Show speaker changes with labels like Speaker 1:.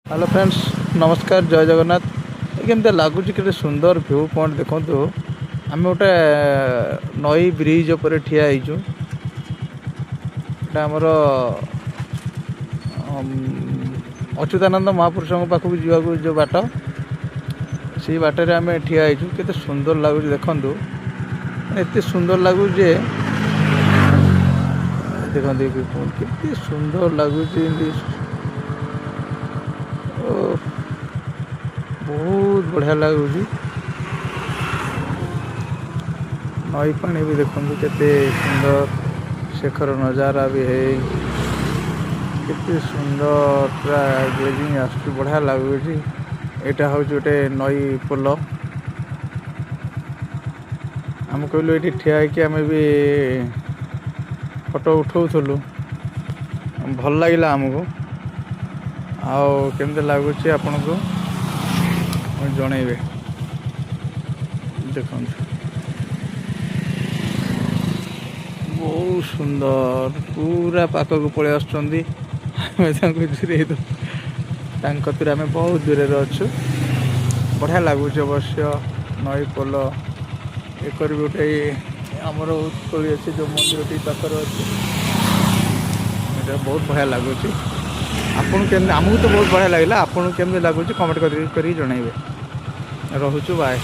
Speaker 1: Hello friends, नमस्कार, जय जगन्नाथ। केमती लगुच के सुंदर व्यू पॉइंट देखो। आम गोटे नई ब्रिज उपर ठिया आमर अच्युतानंद महापुरुष पाखक जावाक जो बाट से बाटर आम ठिया के सुंदर लगुच देखु। एत सुंदर लगुच देखते के सुंदर लगुच। बहुत बढ़िया लगुच। नई पानी भी देखो केते सुंदर शेखर नजारा भी है। केते सुंदर पूरा ग्लेजिंग आस बढ़िया लगुच। यहाँ हूँ गोटे नई पोल। आम कहलु ये ठिया आम भी फोटो उठाऊलु, भल लगे आमको। आउ केमती लगुच आपन को जनइबे। देखो बहुत सुंदर पूरा पाखक पलि आसुँच। आम बहुत दूर अच्छु। बढ़िया लगुच अवश्य नई पोल एक गोटे आमर उत्कली अच्छे जो मंदिर टी पाखर अच्छे। बहुत बढ़िया लगुच। आपन के आमको तो बहुत बढ़िया लगे। आपन केमती लगुच कमेंट कर जनइबे। रोचु बाय।